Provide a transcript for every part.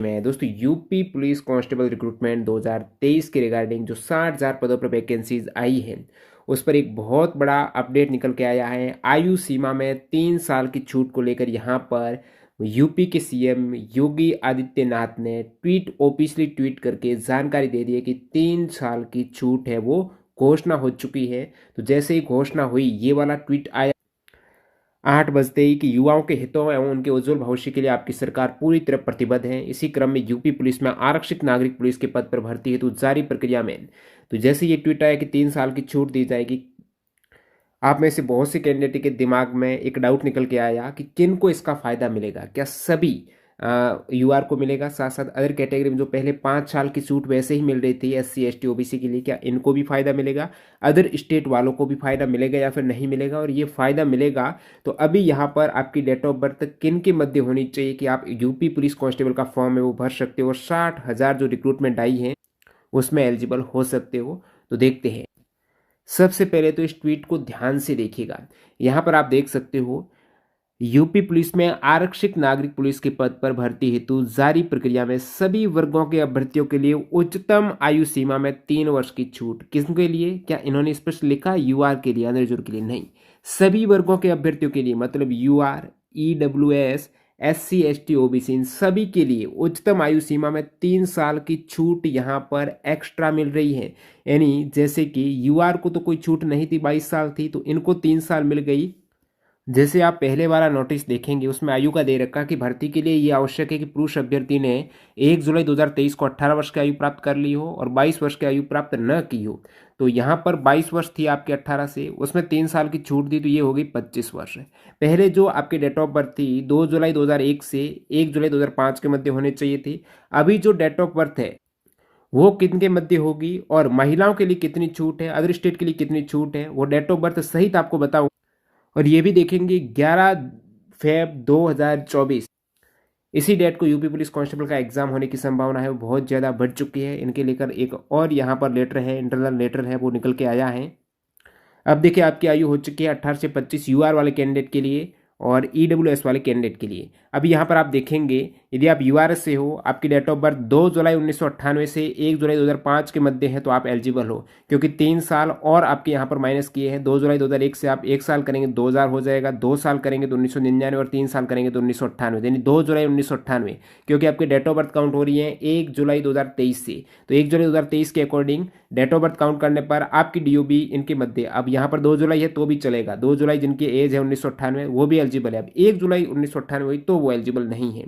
में दोस्तों UP police constable recruitment 2023 के रिगार्डिंग जो 60,000 पदों पर वैकेंसीज आई हैं उस पर एक बहुत बड़ा अपडेट निकल के आया है। आयु सीमा में 3 साल की छूट को लेकर यहाँ पर यूपी के सीएम योगी आदित्यनाथ ने ऑफिशियली ट्वीट करके जानकारी दे दी है कि 3 साल की छूट है वो घोषणा हो चुकी है। तो जैसे ही घोषणा हुई ये वाला ट्वीट आया 8 बजते ही कि युवाओं के हितों एवं उनके उज्जवल भविष्य के लिए आपकी सरकार पूरी तरह प्रतिबद्ध है। इसी क्रम में यूपी पुलिस में आरक्षित नागरिक पुलिस के पद पर भर्ती हेतु जारी प्रक्रिया में तो जैसे ये ट्वीट आया कि 3 साल की छूट दी जाएगी, आप में से बहुत से कैंडिडेट के दिमाग में एक डाउट निकल के आया कि किन को इसका फायदा मिलेगा। क्या सभी यूआर को मिलेगा, साथ साथ अदर कैटेगरी में जो पहले 5 साल की छूट वैसे ही मिल रही थी एससी एसटी ओबीसी के लिए, क्या इनको भी फायदा मिलेगा, अदर स्टेट वालों को भी फायदा मिलेगा या फिर नहीं मिलेगा। और ये फायदा मिलेगा तो अभी यहाँ पर आपकी डेट ऑफ बर्थ किन के मध्य होनी चाहिए कि आप यूपी पुलिस कांस्टेबल का फॉर्म है वो भर सकते हो और 60,000 जो रिक्रूटमेंट आई है उसमें एलिजिबल हो सकते हो। तो देखते हैं। सबसे पहले तो इस ट्वीट को ध्यान से देखिएगा। यहाँ पर आप देख सकते हो यूपी पुलिस में आरक्षित नागरिक पुलिस के पद पर भर्ती हेतु जारी प्रक्रिया में सभी वर्गों के अभ्यर्थियों के लिए उच्चतम आयु सीमा में 3 वर्ष की छूट। किसके लिए? क्या इन्होंने स्पष्ट लिखा यूआर के लिए, अनरिजर्व के लिए? नहीं, सभी वर्गों के अभ्यर्थियों के लिए, मतलब UR, EWS, SC ST OBC, इन सभी के लिए उच्चतम आयु सीमा में 3 साल की छूट यहाँ पर एक्स्ट्रा मिल रही है। यानी जैसे कि यूआर को तो कोई छूट नहीं थी, 22 साल थी, तो इनको 3 साल मिल गई। जैसे आप पहले वाला नोटिस देखेंगे उसमें आयु का दे रखा कि भर्ती के लिए ये आवश्यक है कि पुरुष अभ्यर्थी ने 1 जुलाई 2023 को 18 वर्ष की आयु प्राप्त कर ली हो और 22 वर्ष की आयु प्राप्त न की हो। तो यहाँ पर 22 वर्ष थी आपके 18 से, उसमें 3 साल की छूट दी तो ये हो गई 25 वर्ष। पहले जो आपकी डेट ऑफ बर्थ थी 2 जुलाई 2001 से 1 जुलाई 2005 के मध्य होने चाहिए थी। अभी जो डेट ऑफ बर्थ है वो किन के मध्य होगी और महिलाओं के लिए कितनी छूट है, अदर स्टेट के लिए कितनी छूट है, वो डेट ऑफ बर्थ सहित आपको बताऊँ। और ये भी देखेंगे 11 फेब 2024 इसी डेट को यूपी पुलिस कांस्टेबल का एग्जाम होने की संभावना है वो बहुत ज़्यादा बढ़ चुकी है। इनके लेकर एक और यहाँ पर लेटर है, इंटरनल लेटर है, वो निकल के आया है। अब देखिए आपकी आयु हो चुकी है 18 से 25 यूआर वाले कैंडिडेट के लिए और ईडब्ल्यूएस वाले कैंडिडेट के लिए। अभी यहाँ पर आप देखेंगे यदि आप यूआरएस से हो, आपकी डेट ऑफ बर्थ 2 जुलाई 1998 से 1 जुलाई 2005 के मध्य है तो आप एलिजिबल हो, क्योंकि 3 साल और आपके यहाँ पर माइनस किए हैं। 2 जुलाई 2001 से आप 1 साल करेंगे 2000 हो जाएगा, 2 साल करेंगे तो 1999 और 3 साल करेंगे तो 1998, यानी 2 जुलाई 1998, क्योंकि आपकी डेट ऑफ बर्थ काउंट हो रही है 1 जुलाई 2023 से। तो 1 जुलाई 2023 के according date of birth count करने पर आपकी डीओबी इनके मध्य, अब यहाँ पर 2 जुलाई है तो भी चलेगा, 2 जुलाई जिनकी एज है 1998 वो भी एलिजिबल है। अब 1 जुलाई 1998 हुई तो वो एलिजिबल नहीं है,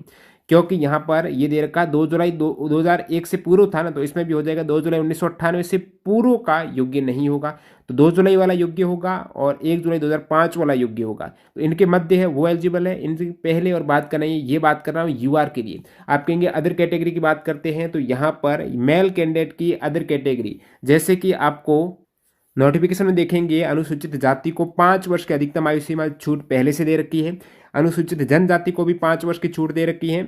क्योंकि यहाँ पर ये दे रखा 2 जुलाई 2001 से पूर्व था ना, तो इसमें भी हो जाएगा 2 जुलाई 1998 से पूर्व का योग्य नहीं होगा, तो 2 जुलाई वाला योग्य होगा और 1 जुलाई 2005 वाला योग्य होगा। तो इनके मध्य है वो एलिजिबल है। इनसे पहले और बात करना है, ये बात कर रहा हूँ यूआर के लिए। आप कहेंगे अदर कैटेगरी की बात करते हैं, तो यहाँ पर मेल कैंडिडेट की अदर कैटेगरी, जैसे कि आपको नोटिफिकेशन में देखेंगे अनुसूचित जाति को 5 वर्ष की अधिकतम आयु सीमा छूट पहले से दे रखी है, अनुसूचित जनजाति को भी 5 वर्ष की छूट दे रखी है,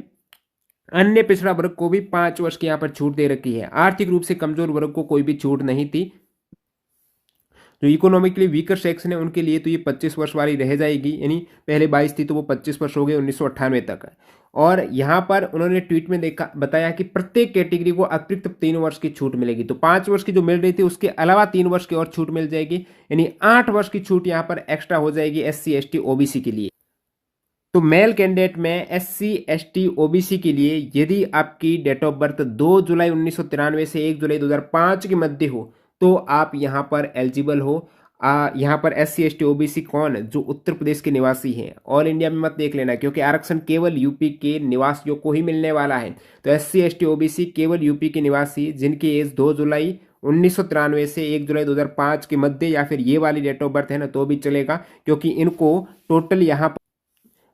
अन्य पिछड़ा वर्ग को भी 5 वर्ष की यहाँ पर छूट दे रखी है। आर्थिक रूप से कमजोर वर्ग को कोई भी छूट नहीं थी। जो इकोनॉमिकली वीकर सेक्शन है उनके लिए तो ये 25 वर्ष वाली रह जाएगी, यानी पहले 22 थी तो वो 25 वर्ष हो गए 1998 तक। और यहाँ पर उन्होंने ट्वीट में देखा बताया कि प्रत्येक कैटेगरी को अतिरिक्त 3 वर्ष की छूट मिलेगी। तो 5 वर्ष की जो मिल रही थी उसके अलावा 3 वर्ष की और छूट मिल जाएगी, यानी 8 वर्ष की छूट यहाँ पर एक्स्ट्रा हो जाएगी एससी एसटी ओबीसी के लिए। तो मेल कैंडिडेट में एससी एसटी ओबीसी के लिए यदि आपकी डेट ऑफ बर्थ 2 जुलाई 1993 से 1 जुलाई 2005 के मध्य हो तो आप यहाँ पर एलिजिबल हो। यहाँ पर एससी एसटी ओबीसी कौन? जो उत्तर प्रदेश के निवासी हैं। ऑल इंडिया में मत देख लेना, क्योंकि आरक्षण केवल यूपी के निवासियों को ही मिलने वाला है। तो एससी एसटी ओबीसी केवल यूपी के निवासी जिनकी एज 2 जुलाई 1993 से 1 जुलाई 2005 के मध्य या फिर ये वाली डेट ऑफ बर्थ है ना तो भी चलेगा, क्योंकि इनको टोटल यहाँ पर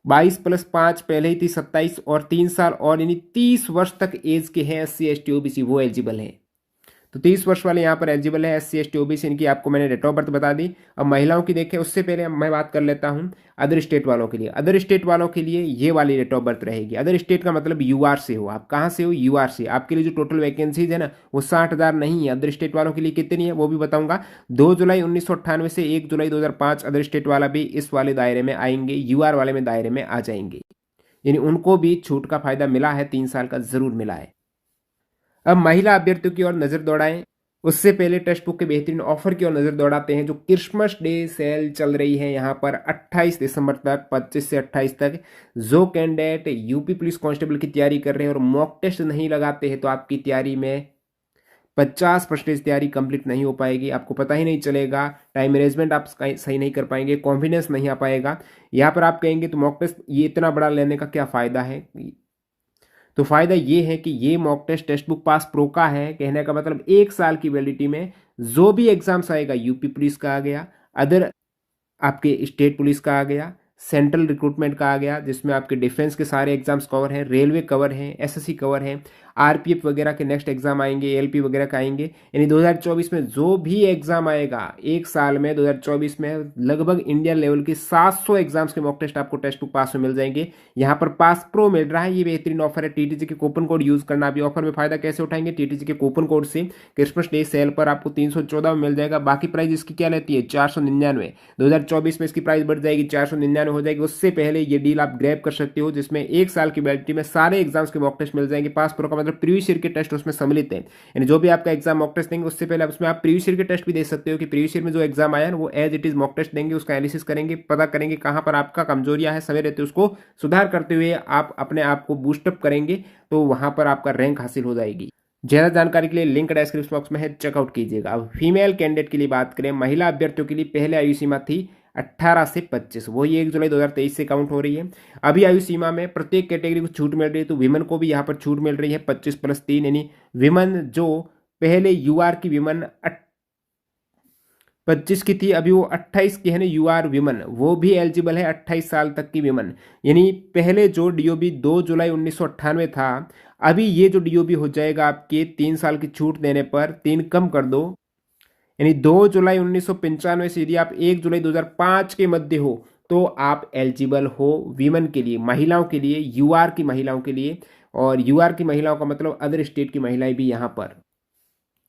22 + 5 पहले ही थी 27 और 3 साल और यानी 30 वर्ष तक एज के हैं एससी एसटी ओबीसी, वो एलिजिबल हैं। तो 30 वर्ष वाले यहाँ पर एलिजिबल है एससी एसटी ओबीसी। इनकी आपको मैंने डेट ऑफ बर्थ बता दी। अब महिलाओं की देखें उससे पहले मैं बात कर लेता हूँ अदर स्टेट वालों के लिए। अदर स्टेट वालों के लिए ये वाली डेट ऑफ बर्थ रहेगी। अदर स्टेट का मतलब यूआर से हो, आप कहाँ से हो? यूआर से। आपके लिए जो टोटल वैकेंसीज है ना वो 60,000 नहीं है। अदर स्टेट वालों के लिए कितनी है वो भी बताऊंगा। 2 जुलाई 1998 से 1 जुलाई 2005 अदर स्टेट वाला भी इस वाले दायरे में आएंगे, यूआर वाले में दायरे में आ जाएंगे। यानी उनको भी छूट का फायदा मिला है, 3 साल का जरूर मिला है। अब महिला अभ्यर्थियों की ओर नजर दौड़ाएं, उससे पहले टेक्स्ट बुक के बेहतरीन ऑफर की ओर नजर दौड़ाते हैं। जो क्रिसमस डे सेल चल रही है यहाँ पर 28 दिसंबर तक, 25 से 28 तक, जो कैंडिडेट यूपी पुलिस कांस्टेबल की तैयारी कर रहे हैं और मॉक टेस्ट नहीं लगाते हैं तो आपकी तैयारी में 50% तैयारी कंप्लीट नहीं हो पाएगी, आपको पता ही नहीं चलेगा, टाइम मैनेजमेंट आप सही नहीं कर पाएंगे, कॉन्फिडेंस नहीं आ पाएगा। यहाँ पर आप कहेंगे तो मॉक टेस्ट ये इतना बड़ा लेने का क्या फ़ायदा है? तो फ़ायदा ये है कि ये mock test text book pass pro का है। कहने का मतलब 1 साल की वैलिडिटी में जो भी एग्जाम्स आएगा, यूपी पुलिस का आ गया, अदर आपके स्टेट पुलिस का आ गया, सेंट्रल रिक्रूटमेंट का आ गया जिसमें आपके डिफेंस के सारे एग्जाम्स कवर हैं, रेलवे कवर हैं, एसएससी कवर हैं, आरपीएफ वगैरह के नेक्स्ट एग्जाम आएंगे, एलपी वगैरह का आएंगे। यानी 2024 में जो भी एग्जाम आएगा 1 साल में, 2024 में लगभग इंडियन लेवल की 700 एग्जाम्स के मॉक टेस्ट आपको टेक्स्ट बुक पास में मिल जाएंगे। यहाँ पर पास प्रो मिल रहा है, ये बेहतरीन ऑफर है। टीटीजी के कूपन कोड यूज करना। अभी ऑफर में फायदा कैसे उठाएंगे? टीटीजी के कूपन कोड से क्रिसमस डे सेल पर आपको 314 में मिल जाएगा। बाकी प्राइस इसकी क्या रहती है? 499। 2024 में इसकी प्राइस बढ़ जाएगी, 499 हो जाएगी। उससे पहले ये डील आप ग्रैब कर सकते हो जिसमें 1 साल की वैलिडिटी में सारे एग्जाम्स के मॉक टेस्ट मिल जाएंगे। पास प्रो का मतलब प्रीवियस ईयर के टेस्ट उसमें सम्मिलित है, यानी जो भी आपका एग्जाम मॉक टेस्ट देंगे उससे पहले उसमें आप प्रीवियस ईयर के टेस्ट भी दे सकते हो कि प्रीवियस ईयर में जो एग्जाम आया है वो as it is mock test देंगे, उसका एनालिसिस करेंगे, पता करेंगे कहां पर आपका कमजोरियां है, समय रहते उसको सुधार करते हुए आप अपने आप को बूस्टअप करेंगे तो वहां पर आपका रैंक हासिल हो जाएगी। ज्यादा जानकारी के लिए लिंक डिस्क्रिप्शन बॉक्स में है, चेकआउट कीजिएगा। अब फीमेल कैंडिडेट के लिए बात करें, महिला अभ्यर्थियों के लिए पहले आयु सीमा थी 18 से 25, वही 1 जुलाई 2023 से काउंट हो रही है। अभी आयु सीमा में प्रत्येक कैटेगरी को छूट मिल रही है, तो विमेन को भी यहाँ पर छूट मिल रही है 25+3, यानी विमेन जो पहले यूआर की विमेन 25 की थी, अभी वो 28 की है ना यूआर विमेन, वो भी एलिजिबल है 28 साल तक की विमेन। यानी पहले जो डीओबी 2 जुलाई 1998 था, अभी ये जो डीओबी हो जाएगा आपके 3 साल की छूट देने पर 3 कम कर दो, यानी 2 जुलाई 1995 से यदि आप 1 जुलाई 2005 के मध्य हो तो आप एलिजिबल हो वीमेन के लिए, महिलाओं के लिए, यूआर की महिलाओं के लिए। और यूआर की महिलाओं का मतलब अदर स्टेट की महिलाएं भी यहाँ पर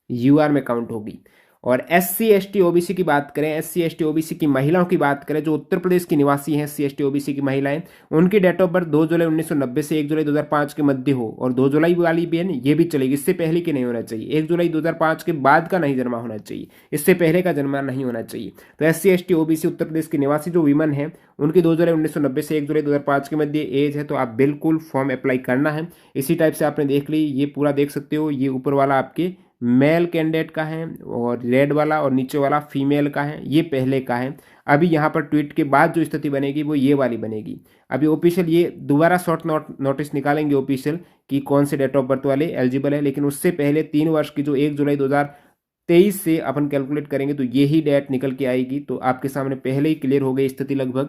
यूआर में काउंट होगी। और SC ST OBC की बात करें, SC ST OBC की महिलाओं की बात करें, जो उत्तर प्रदेश की निवासी हैं SC ST OBC की महिलाएं, उनकी डेट ऑफ बर्थ 2 जुलाई 1990 से 1 जुलाई 2005 के मध्य हो, और 2 जुलाई वाली भी है ना, ये भी चलेगी, इससे पहले की नहीं होना चाहिए। 1 जुलाई 2005 के बाद का नहीं जन्मा होना चाहिए, इससे पहले का जन्मा नहीं होना चाहिए। तो SC ST OBC Uttar Pradesh की निवासी जो वीमन है, उनकी 2 जुलाई 1990 से 1 जुलाई 2005 के मध्य एज है, तो आप बिल्कुल फॉर्म अप्लाई करना है। इसी टाइप से आपने देख ली, ये पूरा देख सकते हो, ये ऊपर वाला आपके मेल कैंडिडेट का है और रेड वाला, और नीचे वाला फीमेल का है, ये पहले का है। अभी यहाँ पर ट्वीट के बाद जो स्थिति बनेगी वो ये वाली बनेगी। अभी ऑफिशियल ये दोबारा शॉर्ट नोटिस निकालेंगे ऑफिशियल कि कौन से डेट ऑफ बर्थ वाले एलिजिबल है, लेकिन उससे पहले 3 वर्ष की जो 1 जुलाई 2023 से अपन कैलकुलेट करेंगे तो यही डेट निकल के आएगी। तो आपके सामने पहले ही क्लियर हो गई स्थिति लगभग।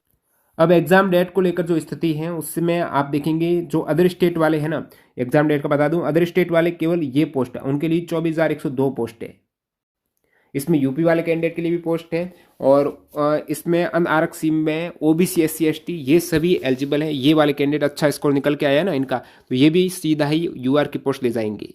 अब एग्जाम डेट को लेकर जो स्थिति है उसमें आप देखेंगे जो अदर स्टेट वाले हैं ना, एग्जाम डेट का बता दूं, अदर स्टेट वाले केवल ये पोस्ट है, उनके लिए 24,102 पोस्ट है। इसमें यूपी वाले कैंडिडेट के लिए भी पोस्ट है, और इसमें अनारक्षी में OBC SC ST ये सभी एलिजिबल है। ये वाले कैंडिडेट अच्छा स्कोर निकल के आया है ना इनका, तो ये भी सीधा ही यूआर की पोस्ट ले जाएंगे।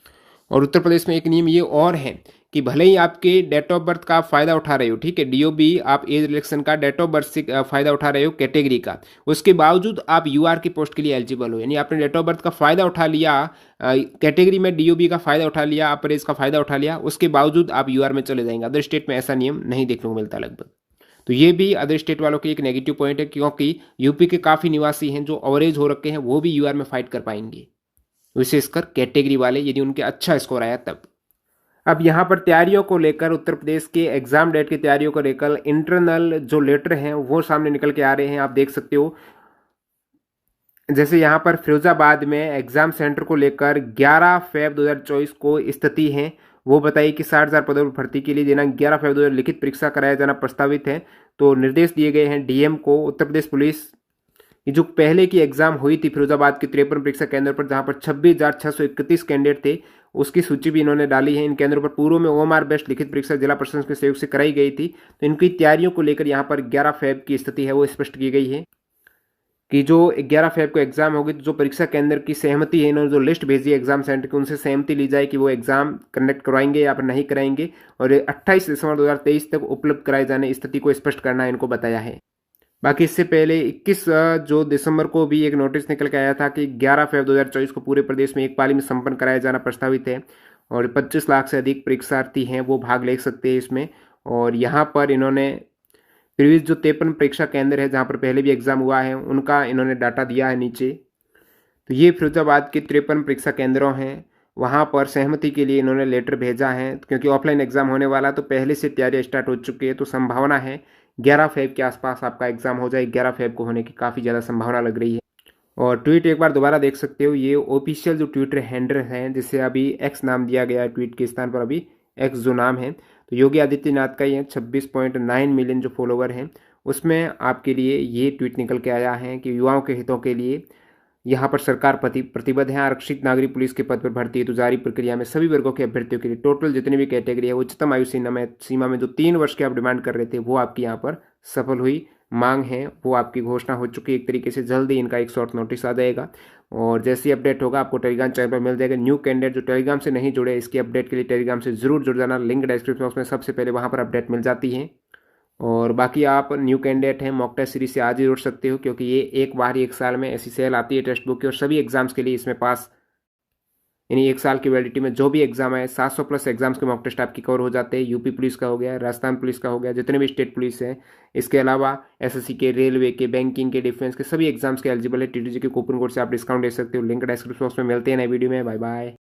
और उत्तर प्रदेश में एक नियम ये और है कि भले ही आपके डेट ऑफ बर्थ का फ़ायदा उठा रहे हो, ठीक है, डीओबी आप एज रिलेक्शन का डेट ऑफ बर्थ से फ़ायदा उठा रहे हो कैटेगरी का, उसके बावजूद आप यूआर की पोस्ट के लिए एलिजिबल हो। यानी आपने डेट ऑफ बर्थ का फ़ायदा उठा लिया, कैटेगरी में डीओबी का फ़ायदा उठा लिया, अपर एज का फ़ायदा उठा लिया, उसके बावजूद आप यूआर में चले जाएंगे। अदर स्टेट में ऐसा नियम नहीं देखने को मिलता लगभग। तो ये भी अदर स्टेट वालों के एक नेगेटिव पॉइंट है, क्योंकि यूपी के काफ़ी निवासी हैं जो ओवरेज हो रखे हैं, वो भी यूआर में फाइट कर पाएंगे, विशेषकर कैटेगरी वाले, यदि उनके अच्छा स्कोर आया तब। अब यहाँ पर तैयारियों को लेकर, उत्तर प्रदेश के एग्जाम डेट की तैयारियों को लेकर इंटरनल जो लेटर हैं वो सामने निकल के आ रहे हैं, आप देख सकते हो। जैसे यहाँ पर फिरोजाबाद में एग्जाम सेंटर को लेकर 11 फरवरी 2024 को स्थिति है, वो बताइए कि 60,000 पदों पर भर्ती के लिए दिनांक 11 फरवरी लिखित परीक्षा कराया जाना प्रस्तावित है। तो निर्देश दिए गए हैं डीएम को। उत्तर प्रदेश पुलिस की जो पहले की एग्जाम हुई थी फिरोजाबाद के 53 परीक्षा केंद्र पर, जहाँ पर 26,631 कैंडिडेट थे, उसकी सूची भी इन्होंने डाली है। इन केंद्रों पर पूर्व में OMR बेस्ट लिखित परीक्षा जिला प्रशासन के सहयोग से कराई गई थी। तो इनकी तैयारियों को लेकर यहाँ पर 11 फरवरी की स्थिति है वो स्पष्ट की गई है कि जो 11 फरवरी को एग्जाम होगी, तो जो परीक्षा केंद्र की सहमति है, इन्होंने जो लिस्ट भेजी है एग्जाम सेंटर की, उनसे सहमति ली जाए कि वो एग्जाम कंडक्ट करवाएंगे या फिर नहीं कराएंगे, और 28 दिसंबर 2023 तक उपलब्ध कराए जाने स्थिति को स्पष्ट करना इनको बताया है। बाकी इससे पहले 21 जो दिसंबर को भी एक नोटिस निकल के आया था कि 11 फरवरी 2024 को पूरे प्रदेश में एक पाली में संपन्न कराया जाना प्रस्तावित है और 25 लाख से अधिक परीक्षार्थी हैं वो भाग ले सकते हैं इसमें। और यहाँ पर इन्होंने प्रीवियस जो 53 परीक्षा केंद्र है जहाँ पर पहले भी एग्जाम हुआ है उनका इन्होंने डाटा दिया है नीचे। तो ये फिरोजाबाद के 53 परीक्षा केंद्रों हैं, वहाँ पर सहमति के लिए इन्होंने लेटर भेजा है क्योंकि ऑफलाइन एग्जाम होने वाला तो पहले से तैयारी स्टार्ट हो चुकी है। तो संभावना है 11 फेब के आसपास आपका एग्जाम हो जाए, 11 फेब को होने की काफ़ी ज़्यादा संभावना लग रही है। और ट्वीट एक बार दोबारा देख सकते हो, ये ऑफिशियल जो ट्विटर हैंडल है जिसे अभी एक्स नाम दिया गया है, ट्वीट के स्थान पर अभी एक्स जो नाम है तो योगी आदित्यनाथ का ही है। 26.9 मिलियन जो फॉलोवर हैं उसमें आपके लिए ये ट्वीट निकल के आया है कि युवाओं के हितों के लिए यहाँ पर सरकार प्रतिबद्ध है। आरक्षित नागरिक पुलिस के पद पर भर्ती हेतु जारी प्रक्रिया में सभी वर्गों के अभ्यर्थियों के लिए टोटल जितनी भी कैटेगरी है उच्चतम आयु सीमा में जो 3 वर्ष के आप डिमांड कर रहे थे वो आपकी यहाँ पर सफल हुई। मांग है वो आपकी घोषणा हो चुकी है एक तरीके से। जल्द ही इनका एक शॉर्ट नोटिस आ जाएगा और जैसे ही अपडेट होगा आपको टेलीग्राम चैनल पर मिल जाएगा। न्यू कैंडिडेट जो टेलीग्राम से नहीं जुड़े इसकी अपडेट के लिए टेलीग्राम से जरूर जुड़ जाना, लिंक डिस्क्रिप्शन बॉक्स में सबसे पहले वहाँ पर अपडेट मिल जाती है। और बाकी आप न्यू कैंडिडेट हैं मॉक टेस्ट सीरीज से आज ही जुड़ सकते हो क्योंकि ये एक बार ही एक साल में ऐसी सेल आती है टेक्स्ट बुक की और सभी एग्जाम्स के लिए इसमें पास यानी एक साल की वैलिडिटी में जो भी एग्जाम है 700 प्लस एग्जाम्स के मॉक टेस्ट आपकी कवर हो जाते हैं। यूपी पुलिस का हो गया, राजस्थान पुलिस का हो गया, जितने भी स्टेट पुलिस हैं, इसके अलावा एसएससी के, रेलवे के, बैंकिंग के, डिफेंस के सभी एग्जाम्स के एलिजिबल है। टीटीजी के कूपन कोड से आप डिस्काउंट ले सकते हो। लिंक डिस्क्रिप्शन बॉक्स में मिलते हैं नए वीडियो में। Bye bye.